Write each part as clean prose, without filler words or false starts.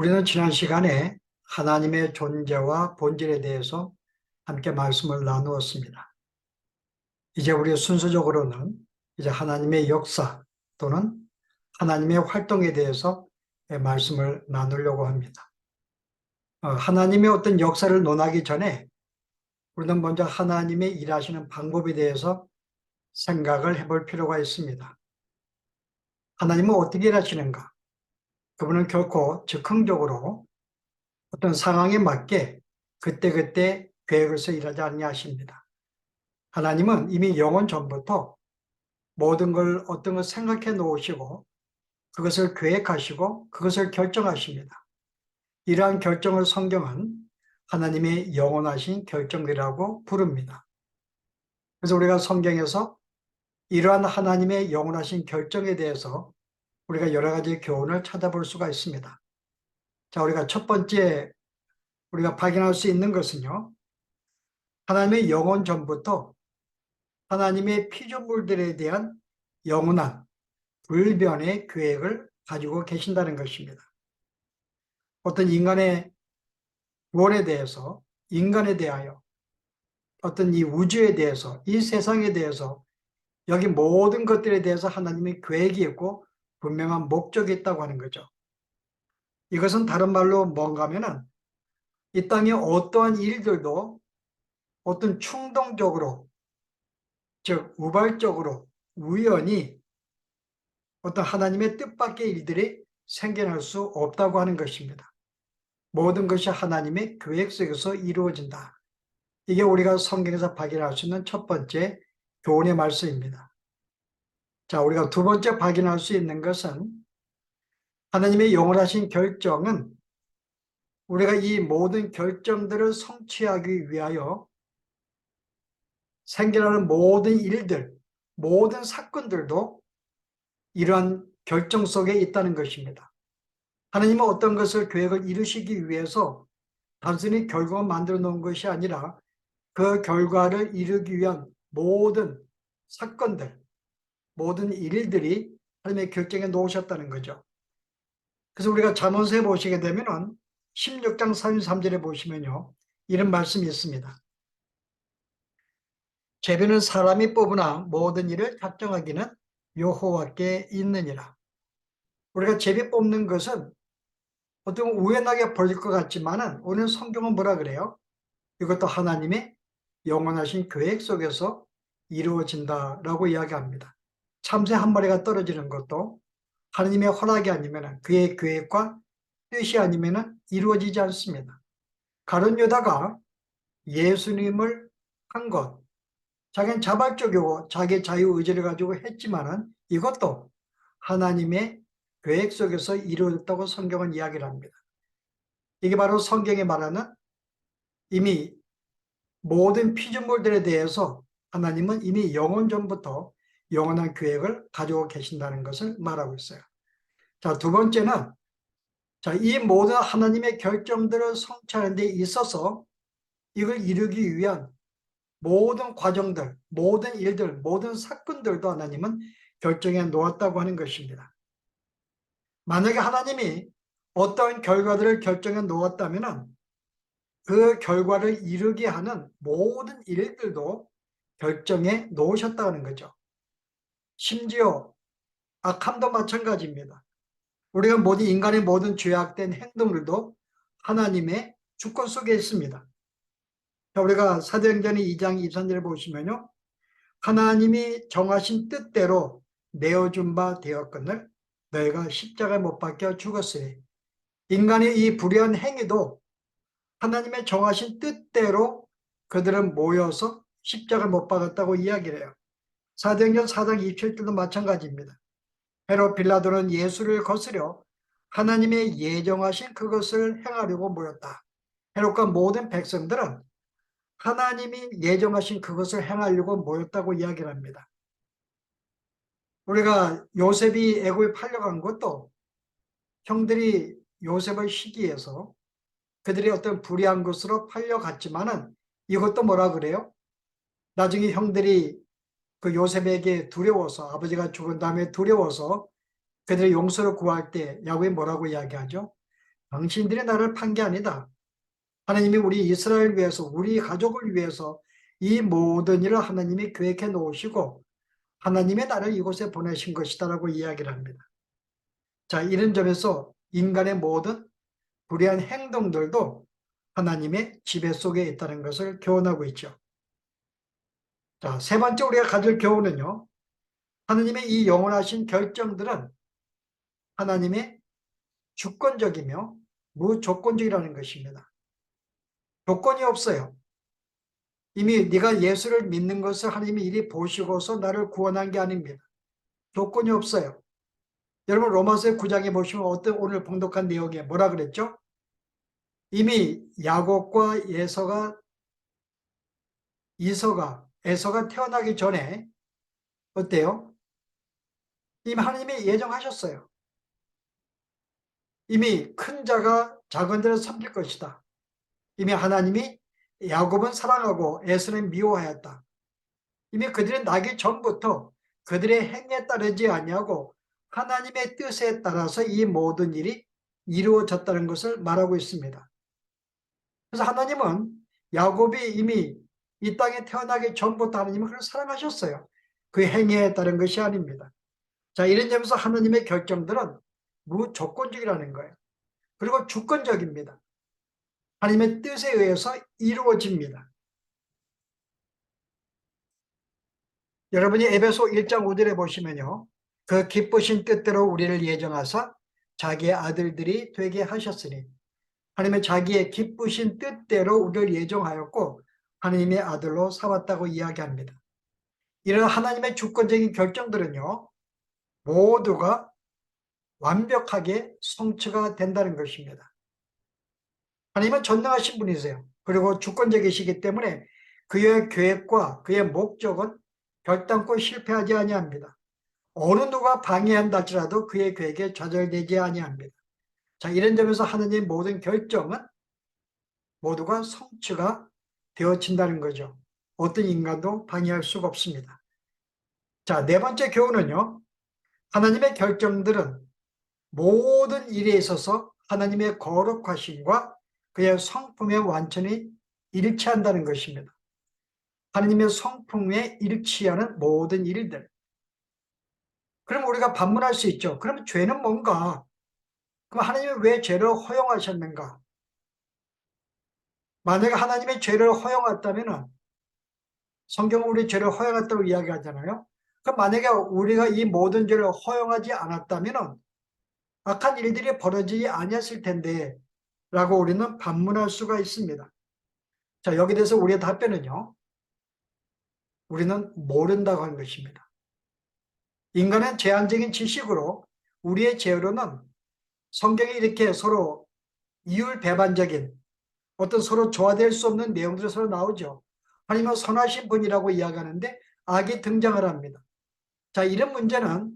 우리는 지난 시간에 하나님의 존재와 본질에 대해서 함께 말씀을 나누었습니다. 이제 우리 순서적으로는 이제 하나님의 역사 또는 하나님의 활동에 대해서 말씀을 나누려고 합니다. 하나님의 어떤 역사를 논하기 전에 우리는 먼저 하나님의 일하시는 방법에 대해서 생각을 해볼 필요가 있습니다. 하나님은 어떻게 일하시는가? 그분은 결코 즉흥적으로 어떤 상황에 맞게 그때그때 계획을 써 일하지 아니하십니다. 하나님은 이미 영원 전부터 모든 걸 어떤 걸 생각해 놓으시고 그것을 계획하시고 그것을 결정하십니다. 이러한 결정을 성경은 하나님의 영원하신 결정이라고 부릅니다. 그래서 우리가 성경에서 이러한 하나님의 영원하신 결정에 대해서 우리가 여러 가지 교훈을 찾아볼 수가 있습니다. 자, 우리가 첫 번째 우리가 발견할 수 있는 것은요. 하나님의 영원 전부터 하나님의 피조물들에 대한 영원한 불변의 계획을 가지고 계신다는 것입니다. 어떤 인간의 구원에 대해서, 인간에 대하여, 어떤 이 우주에 대해서, 이 세상에 대해서, 여기 모든 것들에 대해서 하나님의 계획이 있고 분명한 목적이 있다고 하는 거죠. 이것은 다른 말로 뭔가 하면은 이 땅에 어떠한 일들도 어떤 충동적으로, 즉 우발적으로, 우연히 어떤 하나님의 뜻밖의 일들이 생겨날 수 없다고 하는 것입니다. 모든 것이 하나님의 계획 속에서 이루어진다. 이게 우리가 성경에서 발견할 수 있는 첫 번째 교훈의 말씀입니다. 자, 우리가 두 번째 발견할 수 있는 것은 하나님의 영원하신 결정은 우리가 이 모든 결정들을 성취하기 위하여 생겨나는 모든 일들, 모든 사건들도 이러한 결정 속에 있다는 것입니다. 하나님은 어떤 것을 계획을 이루시기 위해서 단순히 결과만 만들어 놓은 것이 아니라 그 결과를 이루기 위한 모든 사건들, 모든 일들이 하나님의 결정에 놓으셨다는 거죠. 그래서 우리가 잠언서에 보시게 되면 16장 33절에 보시면요. 이런 말씀이 있습니다. 제비는 사람이 뽑으나 모든 일을 작정하기는 여호와께 있느니라. 우리가 제비 뽑는 것은 어떤 우연하게 벌릴 것 같지만은 오늘 성경은 뭐라 그래요? 이것도 하나님의 영원하신 계획 속에서 이루어진다라고 이야기합니다. 참새 한 마리가 떨어지는 것도 하나님의 허락이 아니면 그의 계획과 뜻이 아니면 이루어지지 않습니다. 가룟 유다가 예수님을 한 것, 자기는 자발적이고 자기의 자유의지를 가지고 했지만은 이것도 하나님의 계획 속에서 이루어졌다고 성경은 이야기를 합니다. 이게 바로 성경이 말하는 이미 모든 피조물들에 대해서 하나님은 이미 영원 전부터 영원한 계획을 가지고 계신다는 것을 말하고 있어요. 자, 두 번째는 자, 이 모든 하나님의 결정들을 성취하는 데 있어서 이걸 이루기 위한 모든 과정들, 모든 일들, 모든 사건들도 하나님은 결정해 놓았다고 하는 것입니다. 만약에 하나님이 어떤 결과들을 결정해 놓았다면 그 결과를 이루게 하는 모든 일들도 결정해 놓으셨다는 거죠. 심지어 악함도 마찬가지입니다. 우리가 모든 인간의 모든 죄악된 행동들도 하나님의 주권 속에 있습니다. 우리가 사도행전 2장 23절을 보시면요. 하나님이 정하신 뜻대로 내어준 바 되었거늘 너희가 십자가에 못 박혀 죽었으니 인간의 이 불의한 행위도 하나님의 정하신 뜻대로 그들은 모여서 십자가를 못 박았다고 이야기를 해요. 사도행전 4장 27절도 마찬가지입니다. 헤롯 빌라도는 예수를 거스려 하나님의 예정하신 그것을 행하려고 모였다. 헤롯과 모든 백성들은 하나님이 예정하신 그것을 행하려고 모였다고 이야기를 합니다. 우리가 요셉이 애굽에 팔려간 것도 형들이 요셉을 시기해서 그들이 어떤 불의한 것으로 팔려갔지만은 이것도 뭐라 그래요? 나중에 형들이 그 요셉에게 두려워서 아버지가 죽은 다음에 두려워서 그들의 용서를 구할 때 야곱이 뭐라고 이야기하죠? 당신들이 나를 판 게 아니다. 하나님이 우리 이스라엘 위해서, 우리 가족을 위해서 이 모든 일을 하나님이 계획해 놓으시고 하나님의 나를 이곳에 보내신 것이다라고 이야기를 합니다. 자, 이런 점에서 인간의 모든 불의한 행동들도 하나님의 지배 속에 있다는 것을 교훈하고 있죠. 자, 세 번째 우리가 가질 교훈은요. 하나님의 이 영원하신 결정들은 하나님의 주권적이며 무조건적이라는 것입니다. 조건이 없어요. 이미 네가 예수를 믿는 것을 하나님이 이리 보시고서 나를 구원한 게 아닙니다. 조건이 없어요. 여러분 로마서 9장에 보시면 어떤 오늘 봉독한 내용에 뭐라 그랬죠? 이미 야곱과 에서가 태어나기 전에 어때요? 이미 하나님이 예정하셨어요. 이미 큰 자가 작은 자를 섬길 것이다. 이미 하나님이 야곱은 사랑하고 에서는 미워하였다. 이미 그들은 나기 전부터 그들의 행위에 따르지 아니하고 하나님의 뜻에 따라서 이 모든 일이 이루어졌다는 것을 말하고 있습니다. 그래서 하나님은 야곱이 이미 이 땅에 태어나기 전부터 하나님은 그를 사랑하셨어요. 그 행위에 따른 것이 아닙니다. 자, 이런 점에서 하나님의 결정들은 무조건적이라는 거예요. 그리고 주권적입니다. 하나님의 뜻에 의해서 이루어집니다. 여러분이 에베소 1장 5절에 보시면요. 그 기쁘신 뜻대로 우리를 예정하사 자기의 아들들이 되게 하셨으니 하나님의 자기의 기쁘신 뜻대로 우리를 예정하였고 하나님의 아들로 삼았다고 이야기합니다. 이런 하나님의 주권적인 결정들은요. 모두가 완벽하게 성취가 된다는 것입니다. 하나님은 전능하신 분이세요. 그리고 주권적이시기 때문에 그의 계획과 그의 목적은 결단코 실패하지 아니합니다. 어느 누가 방해한다 할지라도 그의 계획에 좌절되지 아니합니다. 자, 이런 점에서 하나님의 모든 결정은 모두가 성취가 되어진다는 거죠. 어떤 인간도 방해할 수가 없습니다. 자, 네 번째 교훈은요. 하나님의 결정들은 모든 일에 있어서 하나님의 거룩하심과 그의 성품의 완전히 일치한다는 것입니다. 하나님의 성품에 일치하는 모든 일들. 그럼 우리가 반문할 수 있죠. 그럼 죄는 뭔가? 그럼 하나님이 왜 죄를 허용하셨는가? 만약에 하나님의 죄를 허용했다면 성경은 우리 죄를 허용했다고 이야기하잖아요. 그럼 만약에 우리가 이 모든 죄를 허용하지 않았다면 악한 일들이 벌어지지 아니었을 텐데 라고 우리는 반문할 수가 있습니다. 자, 여기 대해서 우리의 답변은요. 우리는 모른다고 하는 것입니다. 인간은 제한적인 지식으로 우리의 죄로는 성경이 이렇게 서로 이율배반적인 어떤 서로 조화될 수 없는 내용들이 서로 나오죠. 하나님은 선하신 분이라고 이야기하는데 악이 등장을 합니다. 자, 이런 문제는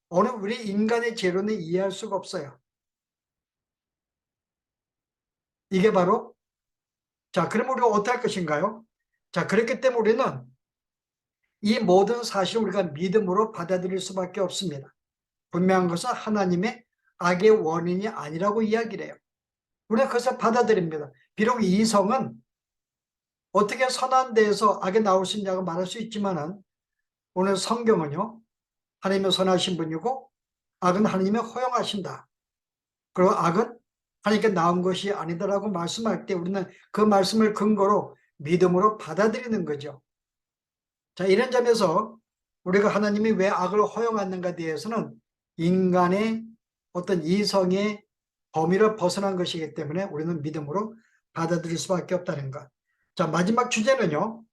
어느 우리 인간의 죄로는 이해할 수가 없어요. 이게 바로 자, 그럼 우리가 어떻게 할 것인가요? 자, 그렇기 때문에 우리는 이 모든 사실을 우리가 믿음으로 받아들일 수밖에 없습니다. 분명한 것은 하나님의 악의 원인이 아니라고 이야기를 해요. 우리가 그것을 받아들입니다. 비록 이성은 어떻게 선한 데에서 악이 나올 수 있냐고 말할 수 있지만은 오늘 성경은요. 하나님의 선하신 분이고 악은 하나님의 허용하신다. 그리고 악은 하나님께 나온 것이 아니다라고 말씀할 때 우리는 그 말씀을 근거로 믿음으로 받아들이는 거죠. 자, 이런 점에서 우리가 하나님이 왜 악을 허용하는가에 대해서는 인간의 어떤 이성의 범위를 벗어난 것이기 때문에 우리는 믿음으로 받아들일 수밖에 없다는 것. 자, 마지막 주제는요.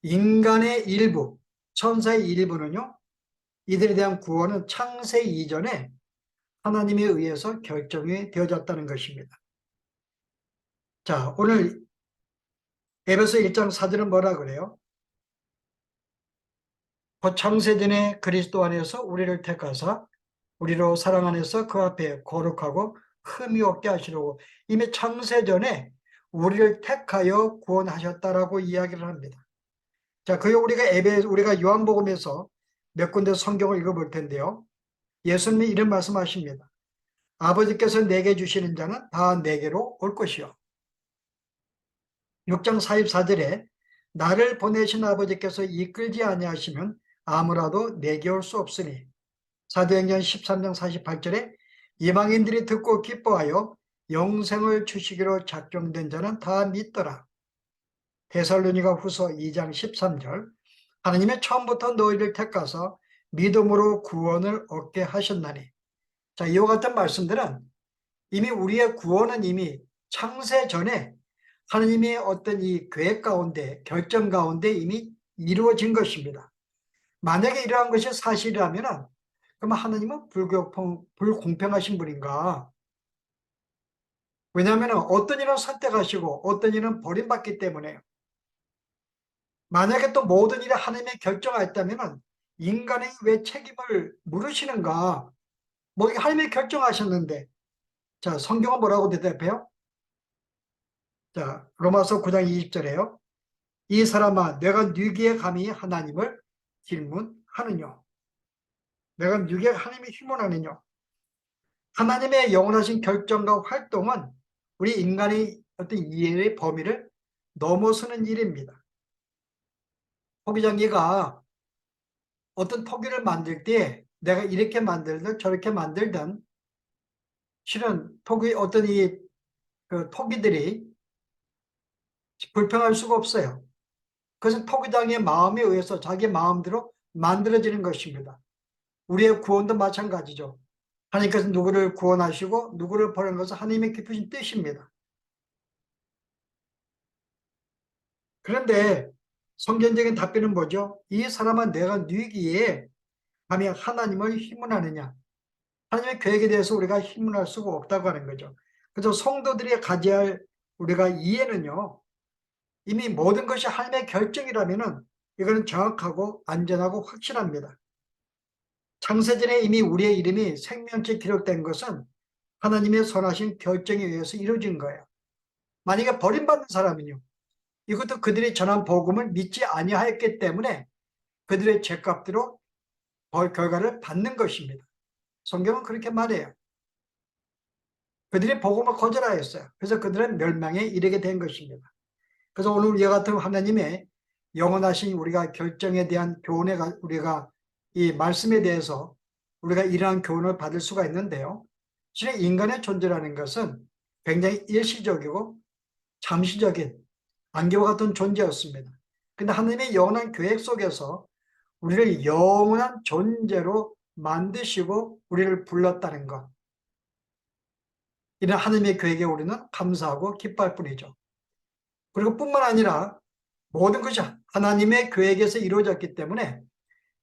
인간의 일부, 천사의 일부는요. 이들에 대한 구원은 창세 이전에 하나님에 의해서 결정이 되어졌다는 것입니다. 자, 오늘 에베소 1장 4절은 뭐라 그래요? 곧 창세전에 그리스도 안에서 우리를 택하사 우리로 사랑 안에서 그 앞에 거룩하고 흠이 없게 하시려고 이미 창세전에 우리를 택하여 구원하셨다라고 이야기를 합니다. 자, 그게 우리가 요한복음에서 몇 군데 성경을 읽어볼 텐데요. 예수님이 이런 말씀하십니다. 아버지께서 내게 주시는 자는 다 내게로 올 것이요. 6장 44절에 나를 보내신 아버지께서 이끌지 아니하시면 아무라도 내게 올 수 없으니, 사도행전 13장 48절에 이방인들이 듣고 기뻐하여 영생을 주시기로 작정된 자는 다 믿더라. 데살로니가 후서 2장 13절 하나님의 처음부터 너희를 택하사 믿음으로 구원을 얻게 하셨나니. 자, 이와 같은 말씀들은 이미 우리의 구원은 이미 창세 전에 하나님의 어떤 이 계획 가운데, 결정 가운데 이미 이루어진 것입니다. 만약에 이러한 것이 사실이라면 그럼 하나님은 불공평하신 분인가? 왜냐하면 어떤 일은 선택하시고 어떤 일은 버림받기 때문에요. 만약에 또 모든 일이 하나님의 결정하였다면 인간이 왜 책임을 물으시는가? 뭐 하나님이 결정하셨는데. 자, 성경은 뭐라고 대답해요? 자, 로마서 9장 20절에요. 이 사람아, 내가 누구에 감히 하나님을 질문하느냐? 내가 누구에 하나님이 휴문하느냐? 하나님의 영원하신 결정과 활동은 우리 인간의 어떤 이해의 범위를 넘어서는 일입니다. 토기장이가 어떤 토기를 만들 때 내가 이렇게 만들든 저렇게 만들든 실은 토기 어떤 그 토기들이 불평할 수가 없어요. 그것은 토기장의 마음에 의해서 자기 마음대로 만들어지는 것입니다. 우리의 구원도 마찬가지죠. 하나님께서 누구를 구원하시고 누구를 버리는 것은 하나님의 깊으신 뜻입니다. 그런데 성경적인 답변은 뭐죠? 이 사람은 내가 누이기에 감히 하나님을 희문하느냐? 하나님의 계획에 대해서 우리가 희문할 수가 없다고 하는 거죠. 그래서 성도들이 가져야 할 우리가 이해는요, 이미 모든 것이 하나님의 결정이라면은 이거는 정확하고 안전하고 확실합니다. 창세전에 이미 우리의 이름이 생명책 기록된 것은 하나님의 선하신 결정에 의해서 이루어진 거예요. 만약에 버림받는 사람은요, 이것도 그들이 전한 복음을 믿지 아니하였기 때문에 그들의 죄값대로 결과를 받는 것입니다. 성경은 그렇게 말해요. 그들이 복음을 거절하였어요. 그래서 그들은 멸망에 이르게 된 것입니다. 그래서 오늘 우리와 같은 하나님의 영원하신 우리가 결정에 대한 교훈에 우리가 이 말씀에 대해서 우리가 이러한 교훈을 받을 수가 있는데요. 실은 인간의 존재라는 것은 굉장히 일시적이고 잠시적인 안개와 같은 존재였습니다. 근데 하나님의 영원한 계획 속에서 우리를 영원한 존재로 만드시고 우리를 불렀다는 것. 이런 하나님의 계획에 우리는 감사하고 기뻐할 뿐이죠. 그리고 뿐만 아니라 모든 것이 하나님의 계획에서 이루어졌기 때문에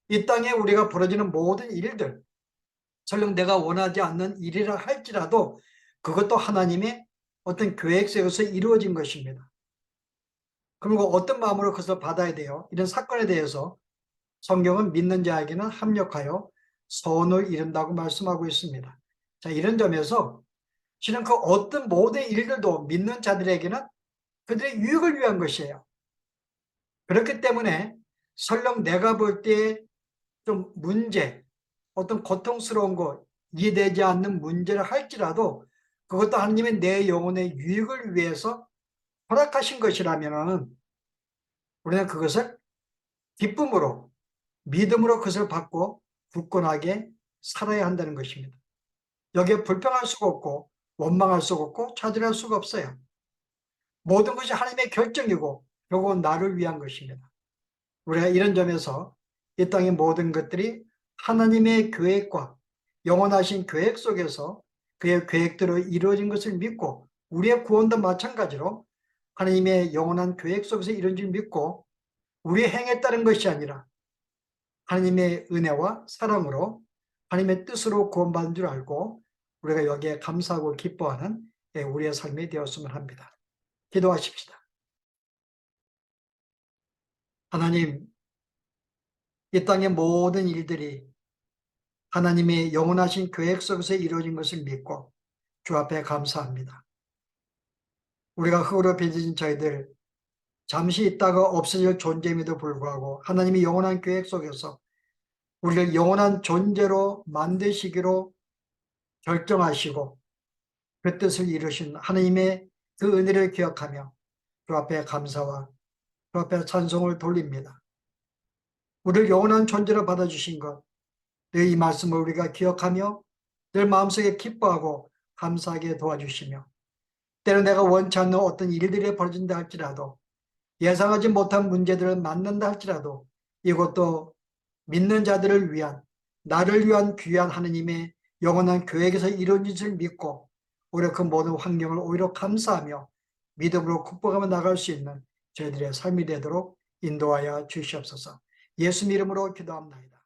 이 땅에 우리가 벌어지는 모든 일들, 설령 내가 원하지 않는 일이라 할지라도 그것도 하나님의 어떤 계획 속에서 이루어진 것입니다. 그리고 어떤 마음으로 그것을 받아야 돼요? 이런 사건에 대해서 성경은 믿는 자에게는 합력하여 선을 이룬다고 말씀하고 있습니다. 자, 이런 점에서 실은 그 어떤 모든 일들도 믿는 자들에게는 그들의 유익을 위한 것이에요. 그렇기 때문에 설령 내가 볼 때 좀 문제, 어떤 고통스러운 거, 이해되지 않는 문제를 할지라도 그것도 하나님의 내 영혼의 유익을 위해서 허락하신 것이라면 우리는 그것을 기쁨으로, 믿음으로 그것을 받고 굳건하게 살아야 한다는 것입니다. 여기에 불평할 수가 없고 원망할 수가 없고 차별할 수가 없어요. 모든 것이 하나님의 결정이고 결국은 나를 위한 것입니다. 우리가 이런 점에서 이 땅의 모든 것들이 하나님의 계획과 영원하신 계획 속에서 그의 계획대로 이루어진 것을 믿고 우리의 구원도 마찬가지로 하나님의 영원한 계획 속에서 이루어진 줄 믿고 우리의 행에 따른 것이 아니라 하나님의 은혜와 사랑으로 하나님의 뜻으로 구원받은 줄 알고 우리가 여기에 감사하고 기뻐하는 우리의 삶이 되었으면 합니다. 기도하십시다. 하나님, 이 땅의 모든 일들이 하나님의 영원하신 계획 속에서 이루어진 것을 믿고 주 앞에 감사합니다. 우리가 흙으로 빚어진 저희들 잠시 있다가 없어질 존재임에도 불구하고 하나님의 영원한 계획 속에서 우리를 영원한 존재로 만드시기로 결정하시고 그 뜻을 이루신 하나님의 그 은혜를 기억하며 주 앞에 감사와 주 앞에 찬송을 돌립니다. 우리를 영원한 존재로 받아주신 것, 늘 이 말씀을 우리가 기억하며 늘 마음속에 기뻐하고 감사하게 도와주시며 때로 내가 원치 않는 어떤 일들이 벌어진다 할지라도 예상하지 못한 문제들을 만난다 할지라도 이것도 믿는 자들을 위한 나를 위한 귀한 하느님의 영원한 계획에서 이루어진 것을 믿고 오히려 그 모든 환경을 오히려 감사하며 믿음으로 극복하며 나갈 수 있는 저희들의 삶이 되도록 인도하여 주시옵소서. 예수 이름으로 기도합니다.